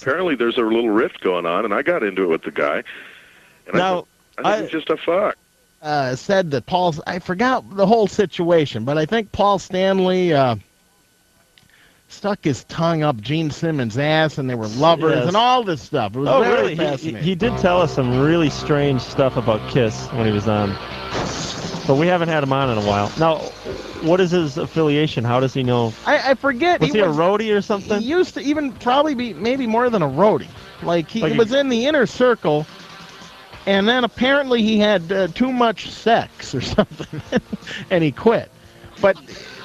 apparently there's a little rift going on, and I got into it with the guy. And Now, I think he's just a fuck. Said that I forgot the whole situation, but I think Paul Stanley stuck his tongue up Gene Simmons' ass, and they were lovers and all this stuff. It was very fascinating. He did tell us some really strange stuff about Kiss when he was on, but we haven't had him on in a while. Now, what is his affiliation? How does he know? I forget. Was he a roadie or something? He used to even probably be maybe more than a roadie. Like he was in the inner circle, and then apparently he had too much sex or something, and he quit. But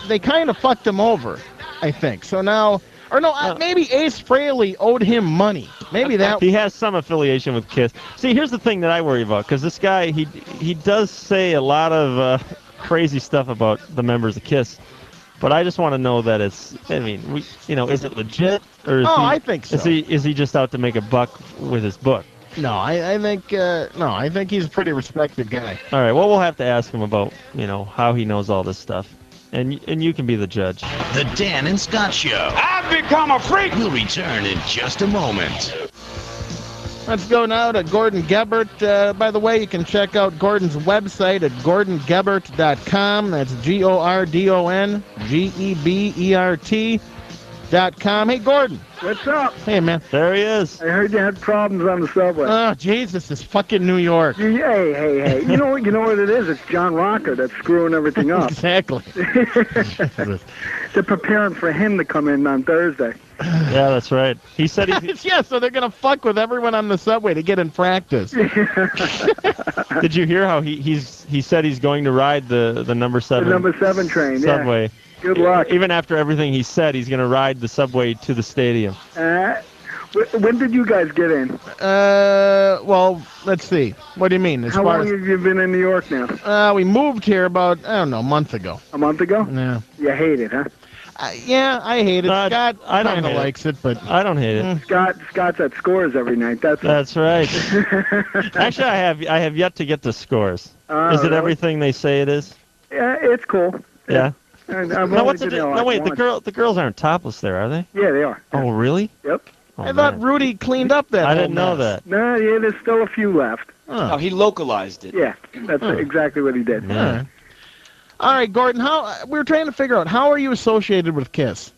they kind of fucked him over, I think. So now, or no, maybe Ace Frehley owed him money. Maybe that. He has some affiliation with Kiss. See, here's the thing that I worry about, because this guy, he does say a lot of crazy stuff about the members of Kiss, but I just want to know that it's. I mean, is it legit, or is I think so. Is he just out to make a buck with his book? No, I think he's a pretty respected guy. All right, well, we'll have to ask him about how he knows all this stuff. And you can be the judge. The Dan and Scott Show. I've become a freak! We'll return in just a moment. Let's go now to Gordon Gebert. By the way, you can check out Gordon's website at gordongebert.com. That's GORDONGEBERT.com. Hey, Gordon. What's up? Hey, man. There he is. I heard you had problems on the subway. Oh, Jesus, it's fucking New York. Hey. You know what it is? It's John Rocker that's screwing everything up. Exactly. They're preparing for him to come in on Thursday. Yeah, that's right. He said yeah, so they're going to fuck with everyone on the subway to get in practice. Did you hear how he said he's going to ride the number 7? The number 7 train, subway. Yeah. Good luck. Even after everything he said, he's going to ride the subway to the stadium. When did you guys get in? Well, let's see. What do you mean? How long have you been in New York now? We moved here about, a month ago. A month ago? Yeah. You hate it, huh? Yeah, I hate it. Scott kind of likes it, but I don't hate it. Scott's at Scores every night. That's right. Actually, I have yet to get to Scores. Is it everything they say it is? Yeah, it's cool. Yeah. The girls aren't topless there, are they? Yeah, they are. Oh, really? Yep. I thought Rudy cleaned up that. I didn't know that. No, yeah, there's still a few left. Oh, he localized it. Yeah, that's exactly what he did. Yeah. All right, Gordon. We were trying to figure out how are you associated with Kiss?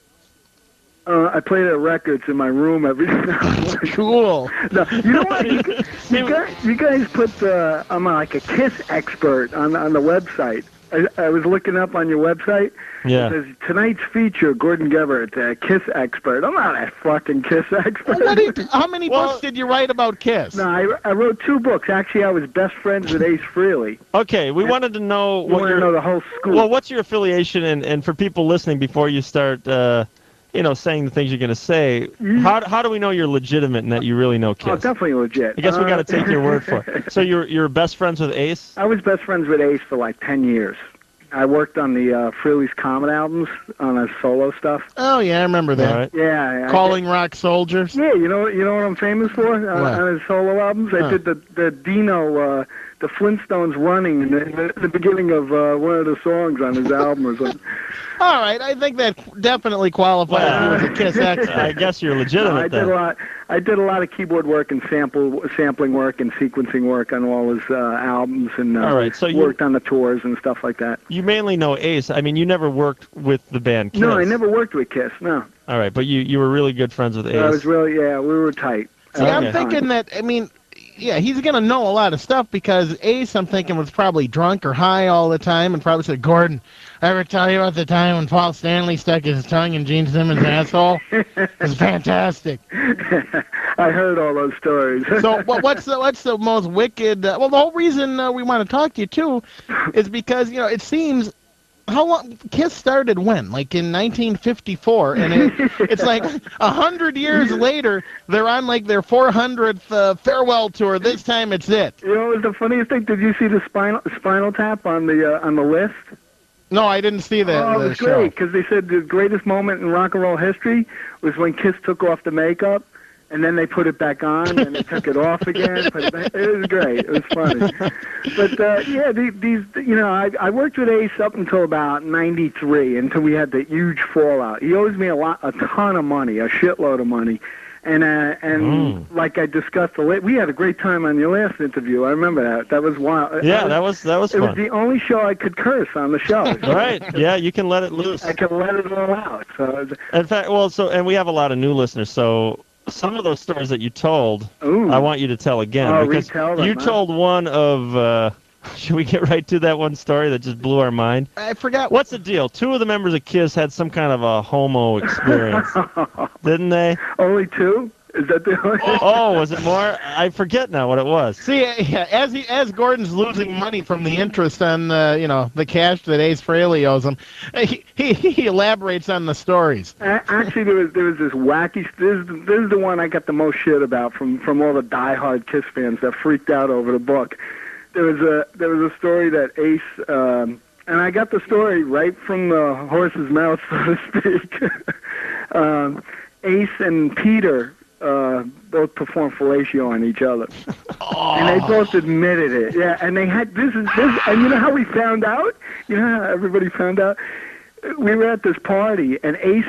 I play their records in my room every night. Cool. No, you know what? You guys put I'm like a Kiss expert on the website. I was looking up on your website. Yeah. It says, tonight's feature, Gordon Gebert, Kiss expert. I'm not a fucking Kiss expert. How many books did you write about Kiss? No, I wrote 2 books. Actually, I was best friends with Ace Frehley. Okay, we wanted to know know the whole school. Well, what's your affiliation, and for people listening, before you start, saying the things you're going to say, how do we know you're legitimate and that you really know Kiss? Oh, definitely legit. I guess we got to take your word for it. So you're best friends with Ace? I was best friends with Ace for like 10 years. I worked on the Frehley's Comet albums on his solo stuff. Oh yeah, I remember that. Right. Yeah. Calling Rock Soldiers. Yeah, you know what I'm famous for on his solo albums. I did the Dino, the Flintstones running in the beginning of one of the songs on his album or something. All right, I think that definitely qualifies you as a Kiss expert. I guess you're legitimate. I did a lot of keyboard work and sampling work and sequencing work on all his albums, and all right, so worked on the tours and stuff like that. You mainly know Ace. I mean, you never worked with the band Kiss. No, I never worked with Kiss. No. All right, but you were really good friends with Ace. I was we were tight. See, I'm thinking that, yeah, he's going to know a lot of stuff because Ace, I'm thinking, was probably drunk or high all the time and probably said, Gordon, I ever tell you about the time when Paul Stanley stuck his tongue in Gene Simmons' asshole? It was fantastic. I heard all those stories. So what's the most wicked... the whole reason we want to talk to you, too, is because, it seems... How long? Kiss started when? Like in 1954, and it's like 100 years later. They're on like their 400th farewell tour. This time it's it. You know, it was the funniest thing. Did you see the Spinal Tap on the list? No, I didn't see that. Oh, it was great because they said the greatest moment in rock and roll history was when Kiss took off the makeup. And then they put it back on, and they took it off again. It was great. It was funny. But yeah, I worked with Ace up until about '93, until we had the huge fallout. He owes me a ton of money, a shitload of money, And like I discussed, we had a great time on your last interview. I remember that. That was wild. Yeah, that was fun. It was the only show I could curse on the show. Right. Yeah, you can let it loose. I can let it all out. So, in fact, and we have a lot of new listeners, so some of those stories that you told, I want you to tell again. Oh, because retell them, you told one of... should we get right to that one story that just blew our mind? I forgot. What's the deal? Two of the members of KISS had some kind of a homo experience, didn't they? Only two? Is that the only? Oh, was it more? I forget now what it was. See, as Gordon's losing money from the interest on the cash that Ace Frehley owes him, he elaborates on the stories. Actually, there was this wacky. This is the one I got the most shit about from all the diehard KISS fans that freaked out over the book. There was a story that Ace, and I got the story right from the horse's mouth, so to speak. Ace and Peter both performed fellatio on each other, and they both admitted it. Yeah, and they had this, and you know how we found out? You know how everybody found out? We were at this party, and Ace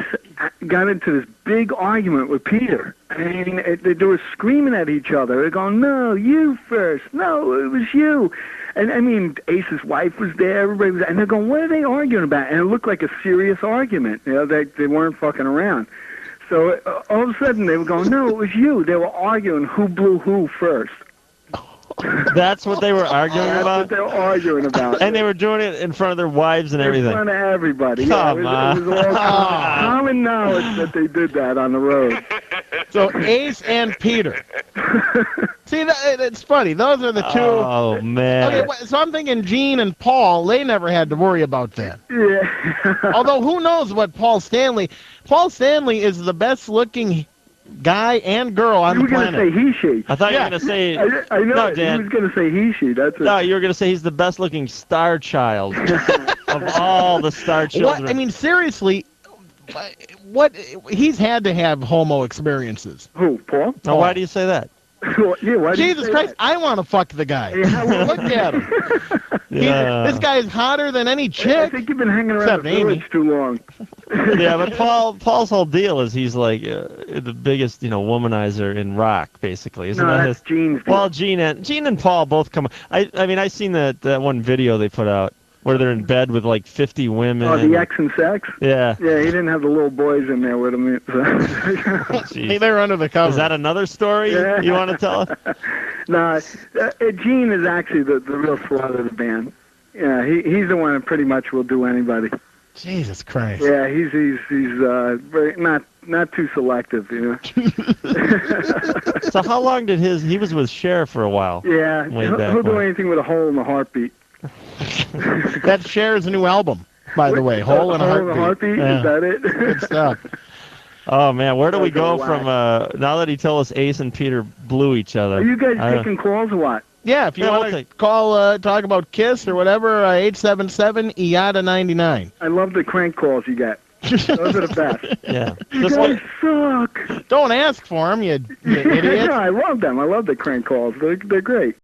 got into this big argument with Peter. I mean, they were screaming at each other. They're going, "No, you first. No, it was you." And I mean, Ace's wife was there. Everybody was, and they're going, "What are they arguing about?" And it looked like a serious argument. You know, they weren't fucking around. So all of a sudden, they were going, "No, it was you." They were arguing who blew who first. That's what they were arguing That's about? what they were arguing about. And they were doing it in front of their wives and everything. In front of everybody. Come on. It was all common knowledge that they did that on the road. So Ace and Peter. See, it's funny. Those are the two. Oh, man. Okay, so I'm thinking Gene and Paul, they never had to worry about that. Yeah. Although, who knows what Paul Stanley is the best-looking guy and girl on the planet. You were going to say he, she. I thought you were going to say... I know, no, Dan. he was going to say he, she. That's it. No, you were going to say he's the best-looking star child of all the star children. What? I mean, seriously, he's had to have homo experiences. Who, Paul? Now, why do you say that? Yeah, why Jesus Christ, I want to fuck the guy. Yeah, look at him. This guy is hotter than any chick. I think you've been hanging around the village too long. Yeah, but Paul's whole deal is he's like the biggest, womanizer in rock, basically. Isn't that that's Gene's deal. Well, Gene and Paul both come. I mean, I seen that one video they put out where they're in bed with like 50 women. Oh, the X and sex? Yeah. Yeah, he didn't have the little boys in there with him. Hey, they're under the cover. Is that another story you want to tell? No, Gene is actually the real slut of the band. Yeah, he's the one that pretty much will do anybody. Jesus Christ. Yeah, he's very not too selective, So how long did he was with Cher for a while? Yeah, he'll do anything with a hole in the heartbeat. That's Cher's new album, by the way. Hole in a Heartbeat. Yeah. Is that it? Good stuff. Oh, man, where do we go from, now that he told us Ace and Peter blew each other? Are you guys taking calls or what? Yeah, if you want to call, talk about KISS or whatever, 877-IATA-99. I love the crank calls you get. Those are the best. Yeah. You guys suck. Don't ask for them, you idiot. Yeah, I love them. I love the crank calls. They're great.